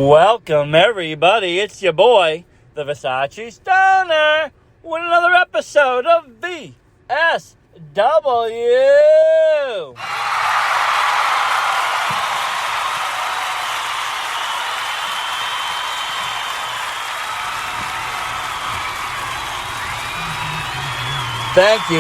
Welcome, everybody. It's your boy, the Versace Stoner, with another episode of VSW. Thank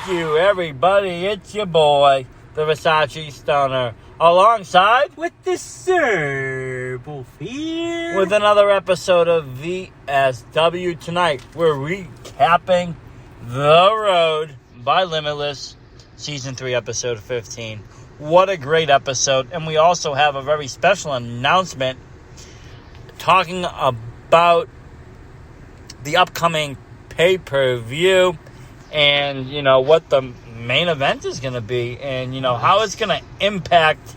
you, everybody. It's your boy, the Versace Stoner, alongside with the Serbo here. With another episode of VSW. Tonight, we're recapping The Road by Limitless, Season 3, Episode 15. What a great episode. And we also have a very special announcement talking about the upcoming pay-per-view and, what the main event is going to be and, how it's going to impact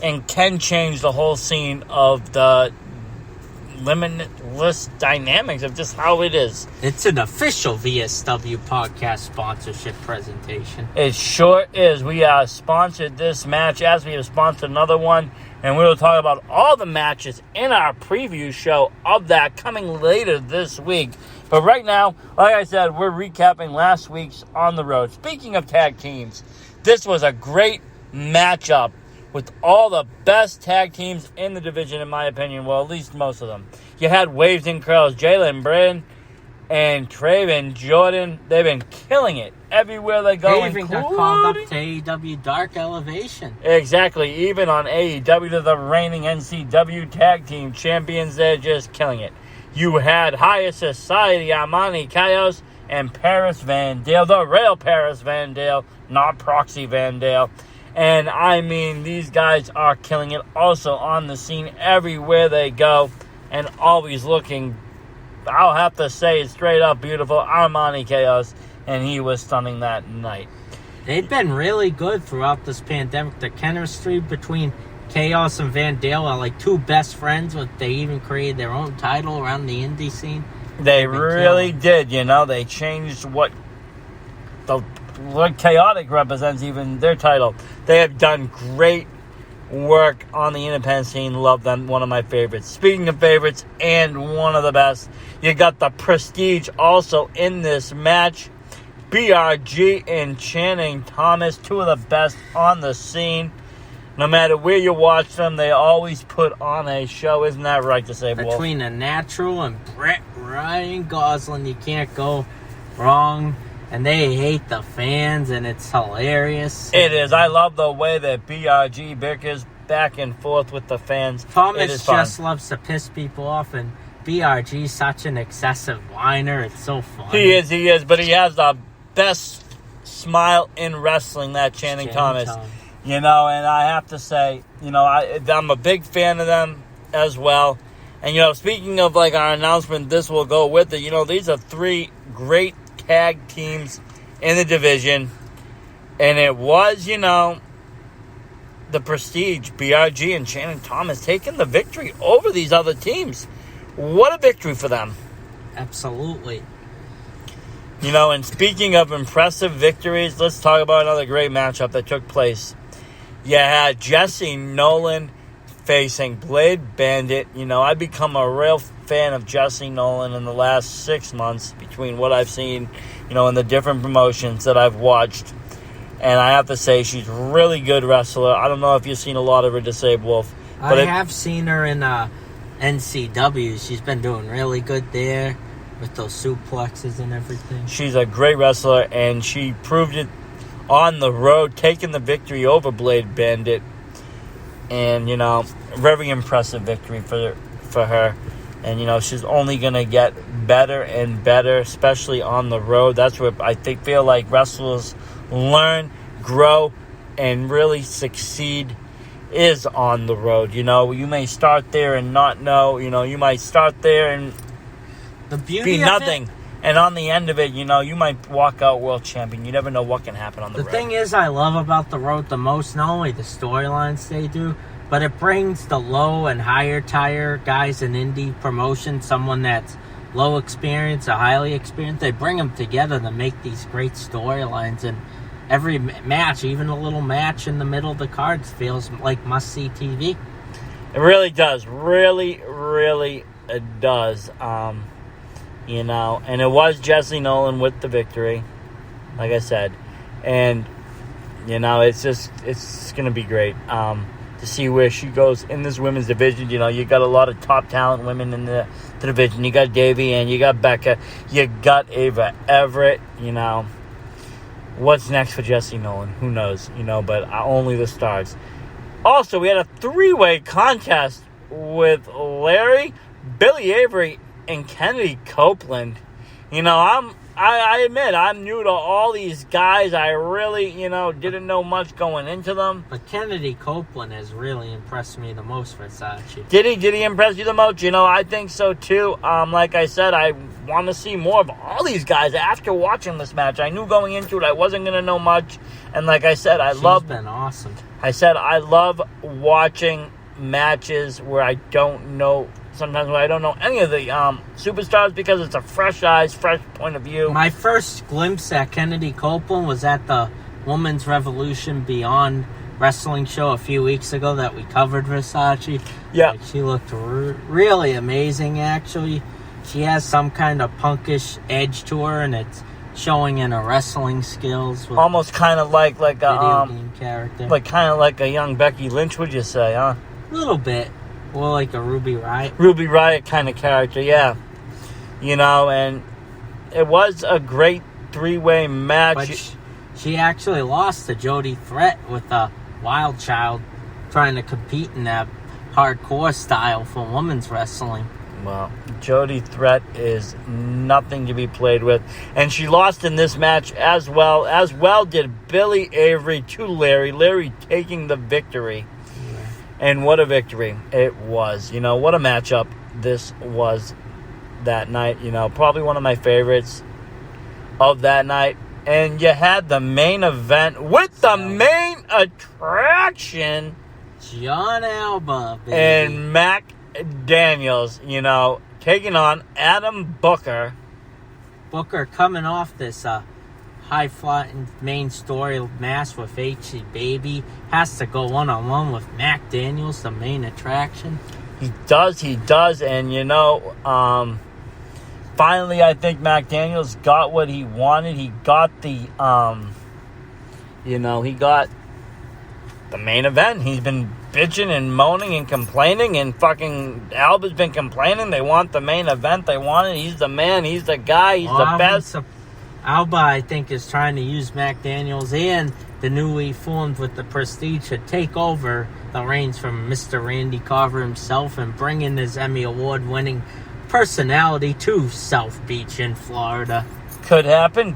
and can change the whole scene of the limitless dynamics of just how it is. It's an official VSW podcast sponsorship presentation. It sure is. We sponsored this match as we have sponsored another one, and we will talk about all the matches in our preview show of that coming later this week. But right now, like I said, we're recapping last week's On the Road. Speaking of tag teams, this was a great matchup with all the best tag teams in the division, in my opinion. Well, at least most of them. You had Waves and Curls, Jalen Bryn and Traven Jordan. They've been killing it everywhere they go. They even got called up to AEW Dark Elevation. Exactly. Even on AEW, they're the reigning NCW tag team champions. They're just killing it. You had Higher Society, Armani Kaios, and Paris Van Dale, the real Paris Van Dale, not Proxy Van Dale. And, I mean, these guys are killing it also on the scene everywhere they go and always looking, I'll have to say, straight up beautiful. Armani Chaos, and he was stunning that night. They've been really good throughout this pandemic. The chemistry between Chaos and Van Dale are like two best friends. They even created their own title around the indie scene. They really did, They changed what Chaotic represents, even their title. They have done great work on the independent scene. Love them. One of my favorites. Speaking of favorites and one of the best, you got the Prestige also in this match. BRG and Channing Thomas, two of the best on the scene. No matter where you watch them, they always put on a show. Isn't that right to say, Wolf? Between The Natural and Ryan Gosling, you can't go wrong. And they hate the fans, and it's hilarious. It is. I love the way that BRG bickers back and forth with the fans. Thomas just loves to piss people off, and BRG's such an excessive whiner. It's so funny. He is, but he has the best smile in wrestling, that Channing Thomas. And I have to say, I'm a big fan of them as well. And, speaking of, our announcement, this will go with it. These are three great tag teams in the division. And it was, the Prestige, BRG, and Channing Thomas taking the victory over these other teams. What a victory for them. Absolutely. And speaking of impressive victories, let's talk about another great matchup that took place. You had Jesse Nolan facing Blade Bandit. I've become a real fan of Jesse Nolan in the last 6 months between what I've seen, in the different promotions that I've watched. And I have to say, she's a really good wrestler. I don't know if you've seen a lot of her, Disabled Wolf. But I have seen her in NCW. She's been doing really good there with those suplexes and everything. She's a great wrestler, and she proved it on the road, taking the victory over Blade Bandit. And, very impressive victory for her. And, she's only going to get better and better, especially on the road. That's where I feel like wrestlers learn, grow, and really succeed is on the road. You may start there and not know. You might start there and be nothing. And on the end of it, you might walk out world champion. You never know what can happen on the road. The thing is, I love about the road the most, not only the storylines they do, but it brings the low and higher tier guys in indie promotion, someone that's low experience or highly experienced. They bring them together to make these great storylines. And every match, even a little match in the middle of the cards, feels like must-see TV. It really does. Really, really it does. You know, and it was Jessie Nolan with the victory, like I said. And, you know, it's going to be great to see where she goes in this women's division. You know, you got a lot of top talent women in the division. You got Davey Ann, you got Becca, you got Ava Everett, you know. What's next for Jessie Nolan? Who knows, you know, but only the stars. Also, we had a 3-way contest with Larry, Billy Avery, and Kennedy Copeland. You know, I admit I'm new to all these guys. I really, you know, didn't know much going into them. But Kennedy Copeland has really impressed me the most, Versace. Did he impress you the most? You know, I think so too. Like I said, I want to see more of all these guys after watching this match. I knew going into it I wasn't going to know much. And like I said, She's been awesome. I said I love watching matches where I don't know. Sometimes when I don't know any of the superstars, because it's a fresh eyes, fresh point of view. My first glimpse at Kennedy Copeland was at the Women's Revolution Beyond wrestling show a few weeks ago that we covered, Versace. Yeah. Like, she looked really amazing, actually. She has some kind of punkish edge to her, and it's showing in her wrestling skills. Almost kind of like a video game character. Like kind of like a young Becky Lynch, would you say, huh? A little bit. More like a Ruby Riott. Ruby Riott kind of character, yeah. You know, and it was a great 3-way match. But she actually lost to Jody Threat with a Wild Child trying to compete in that hardcore style for women's wrestling. Well, Jody Threat is nothing to be played with. And she lost in this match as well. As well did Billy Avery to Larry. Larry taking the victory. And what a victory it was. You know, what a matchup this was that night. You know, probably one of my favorites of that night. And you had the main event with the main attraction. John Alba, baby. And Mac Daniels, you know, taking on Adam Booker. Booker coming off this high-flying main story match with HC Baby. Has to go one-on-one with Mac Daniels, the main attraction. He does. And, you know, finally, I think Mac Daniels got what he wanted. He got he got the main event. He's been bitching and moaning and complaining, and fucking Alba's been complaining. They want the main event. They want it. He's the man. He's the guy. He's the best. Alba, I think, is trying to use Mac Daniels and the newly formed with the Prestige to take over the reins from Mr. Randy Carver himself and bring in his Emmy Award-winning personality to South Beach in Florida. Could happen.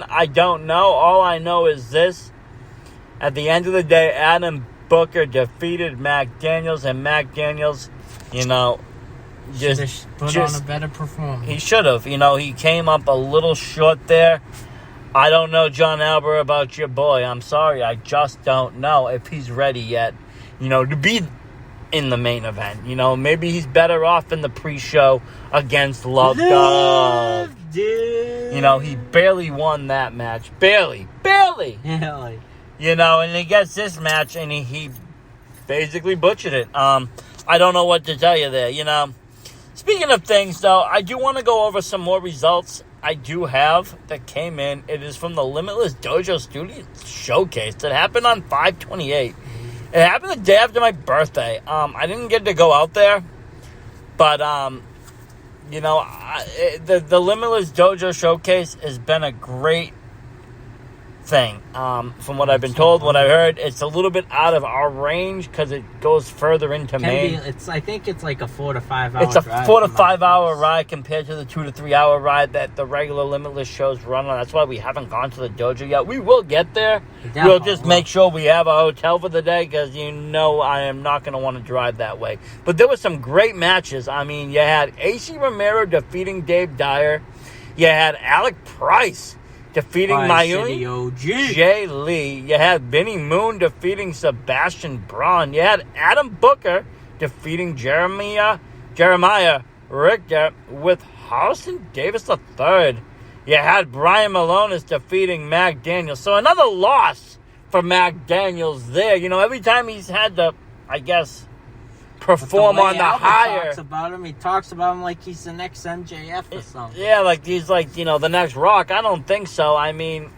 I don't know. All I know is this. At the end of the day, Adam Booker defeated Mac Daniels, and Mac Daniels, you know, just put on a better performance. He should have. You know, he came up a little short there. I don't know, John Alba, about your boy. I'm sorry. I just don't know if he's ready yet, you know, to be in the main event. You know, maybe he's better off in the pre-show against Love God. You know, he barely won that match. Barely. Really? You know, and he gets this match, and he basically butchered it. I don't know what to tell you there, you know. Speaking of things, though, I do want to go over some more results I do have that came in. It is from the Limitless Dojo Studio Showcase that happened on 5/28. It happened the day after my birthday. I didn't get to go out there, but, you know, the Limitless Dojo Showcase has been a great thing. From what I've been told, what I heard, it's a little bit out of our range because it goes further into Maine. I think it's like a 4 to 5 hour It's a drive 4 to 5 hour ride compared to the 2 to 3 hour ride that the regular Limitless shows run on. That's why we haven't gone to the dojo yet. We will get there. We'll just make sure we have a hotel for the day because you know I am not going to want to drive that way. But there were some great matches. I mean, you had AC Romero defeating Dave Dyer. You had Alec Price defeating Mayumi Jay Lee. You had Vinny Moon defeating Sebastian Braun. You had Adam Booker defeating Jeremiah Richter with Harrison Davis III. You had Brian Malonis defeating Mac Daniels. So another loss for Mac Daniels there. You know, every time he's had to, I guess, perform on the Albert higher. Talks about him. He talks about him like he's the next MJF or something. Yeah, like he's like, the next Rock. I don't think so. I mean,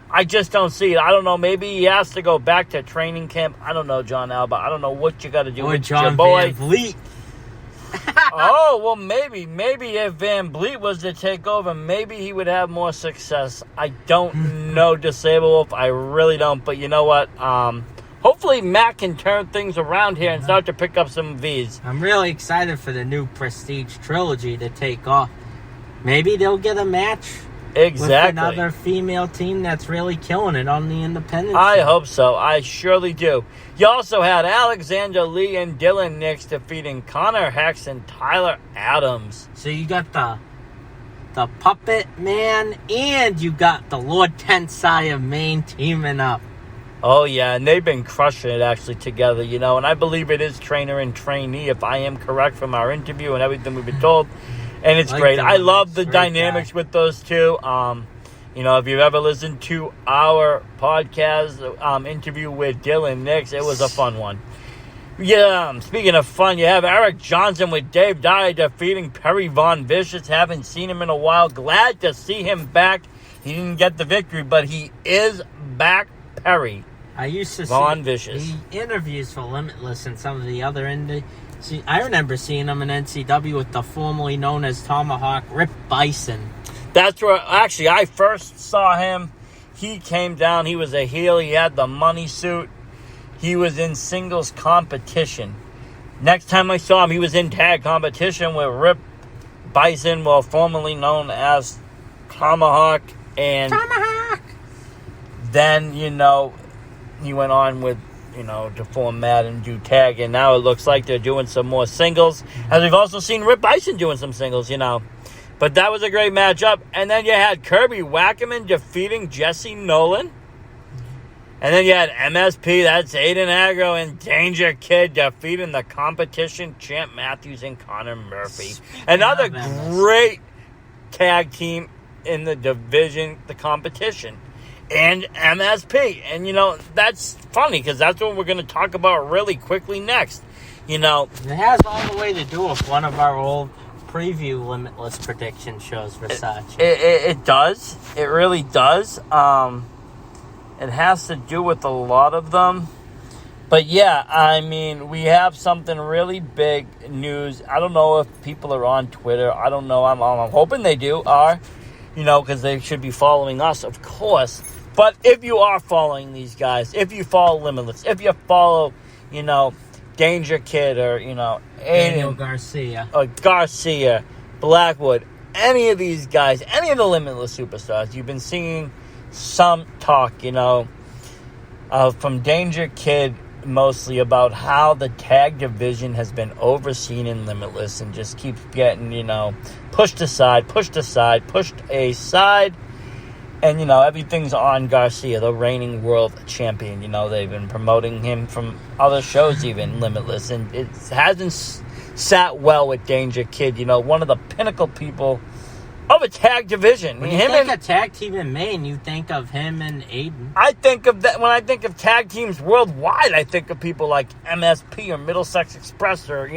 I just don't see it. I don't know. Maybe he has to go back to training camp. I don't know, John Alba. I don't know what you got to do Or with John your boy. Van Vliet. Oh, well, maybe if Van Vliet was to take over, maybe he would have more success. I don't know, Disable Wolf. I really don't. But you know what? Hopefully Matt can turn things around here and start to pick up some V's. I'm really excited for the new Prestige trilogy to take off. Maybe they'll get a match Exactly. with another female team that's really killing it on the independent I scene. hope so. I surely do. You also had Alexander Lee and Dylan Nix defeating Connor Hex and Tyler Adams. So you got the Puppet Man and you got the Lord Tensai of Maine teaming up. Oh, yeah, and they've been crushing it, actually, together, and I believe it is trainer and trainee, if I am correct from our interview and everything we've been told, and it's great. I love the dynamics with those two. If you've ever listened to our podcast interview with Dylan Nix, it was a fun one. Yeah, speaking of fun, you have Eric Johnson with Dave Dyer defeating Perry Von Vicious. Haven't seen him in a while. Glad to see him back. He didn't get the victory, but he is back, Perry. I used to Von see Vicious. the interviews for Limitless and some of the other I remember seeing him in NCW with the formerly known as Tomahawk Rip Bison. That's where, actually, I first saw him. He came down. He was a heel. He had the money suit. He was in singles competition. Next time I saw him, he was in tag competition with Rip Bison, formerly known as Tomahawk. And Tomahawk! then, he went on with, to form Mad and do tag. And now it looks like they're doing some more singles. As we've also seen Rip Bison doing some singles, But that was a great matchup. And then you had Kirby Wackerman defeating Jesse Nolan. And then you had MSP, that's Aiden Agro, and Danger Kid defeating the competition champ Matthews and Connor Murphy. Another great tag team in the division, the competition. And MSP. And, that's funny because that's what we're going to talk about really quickly next. It has all the way to do with one of our old preview Limitless prediction shows, Versace. It does. It really does. It has to do with a lot of them. But yeah, we have something really big news. I don't know if people are on Twitter. I don't know. I'm hoping they are, because they should be following us, of course. But if you are following these guys, if you follow Limitless, if you follow, Danger Kid or, Daniel Aiden, Garcia. or Garcia, Blackwood, any of these guys, any of the Limitless superstars, you've been seeing some talk, from Danger Kid mostly about how the tag division has been overseen in Limitless and just keeps getting, pushed aside. And, everything's on Garcia, the reigning world champion. They've been promoting him from other shows, even Limitless. And it hasn't sat well with Danger Kid, one of the pinnacle people of a tag division. When you think of tag team in Maine, you think of him and Aiden. I think of that when I think of tag teams worldwide. I think of people like MSP or Middlesex Express or,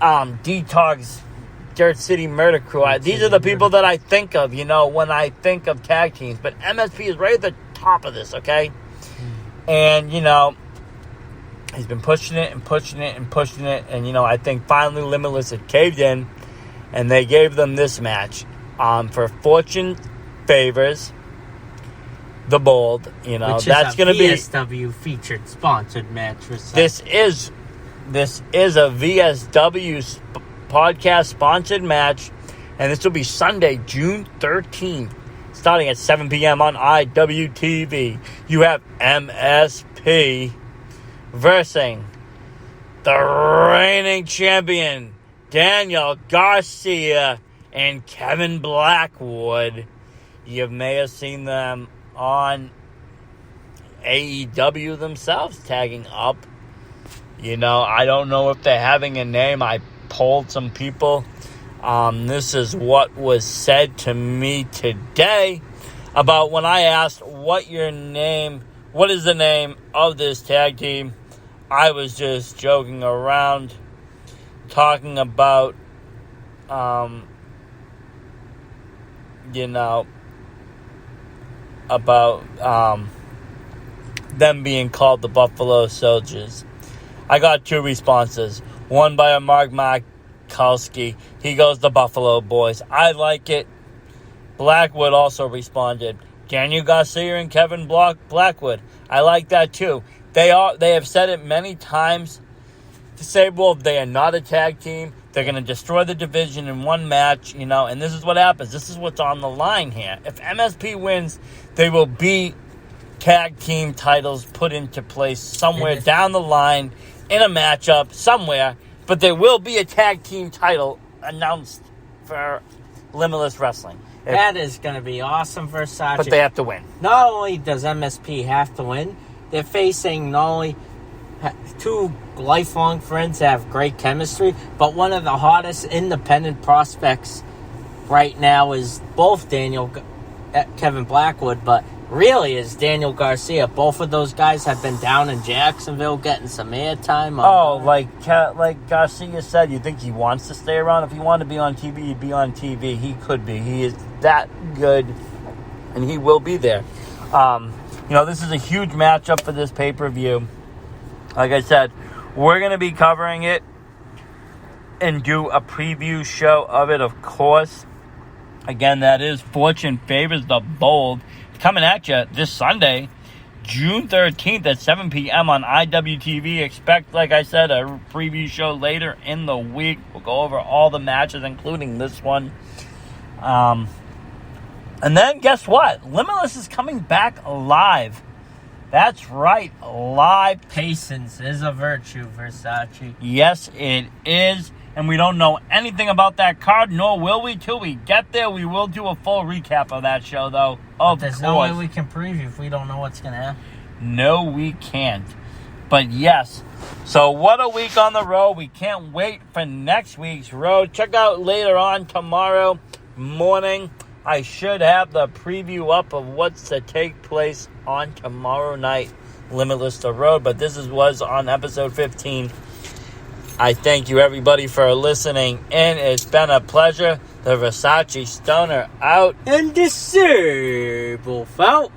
Detox, Dirt City Murder Crew. These are the people that I think of, when I think of tag teams. But MSP is right at the top of this, okay? And, he's been pushing it. And, I think finally Limitless had caved in. And they gave them this match. For Fortune Favors the Bold. That's going to be VSW featured sponsored match. This is a VSW podcast sponsored match, and this will be Sunday, June 13th, starting at 7 p.m. on IWTV. You have MSP versus the reigning champion, Daniel Garcia and Kevin Blackwood. You may have seen them on AEW themselves tagging up. I don't know if they're having a name. I polled some people. This is what was said to me today about when I asked what is the name of this tag team. I was just joking around, talking about, about them being called the Buffalo Soldiers. I got 2 responses. One by a Mark Markowski. He goes, the Buffalo Boys. I like it. Blackwood also responded. Daniel Garcia and Kevin Blackwood. I like that too. They have said it many times. Disabled, they are not a tag team. They're going to destroy the division in one match, and this is what happens. This is what's on the line here. If MSP wins, they will be tag team titles put into place somewhere down the line in a matchup somewhere, but there will be a tag team title announced for Limitless Wrestling. That is going to be awesome, Versace. But they have to win. Not only does MSP have to win, they're facing not only 2 lifelong friends that have great chemistry, but one of the hottest independent prospects right now is both Kevin Blackwood, but really is Daniel Garcia. Both of those guys have been down in Jacksonville getting some airtime. Like Garcia said, you think he wants to stay around? If he wanted to be on TV, he'd be on TV. He could be. He is that good, and he will be there. This is a huge matchup for this pay-per-view. Like I said, we're going to be covering it and do a preview show of it, of course. Again, that is Fortune Favors the Bold. Coming at you this Sunday, June 13th at 7 p.m. on IWTV. Expect, like I said, a preview show later in the week. We'll go over all the matches, including this one. And then, guess what? Limitless is coming back live. That's right, live. Patience is a virtue, Versace. Yes, it is. And we don't know anything about that card, nor will we till we get there. We will do a full recap of that show, though. There's no way we can preview if we don't know what's going to happen. No, we can't. But yes, so what a week on the road. We can't wait for next week's road. Check out later on tomorrow morning. I should have the preview up of what's to take place on tomorrow night, Limitless the Road. But this was on episode 15. I thank you, everybody, for listening in. It's been a pleasure. The Versace Stoner out. And Disable Felt.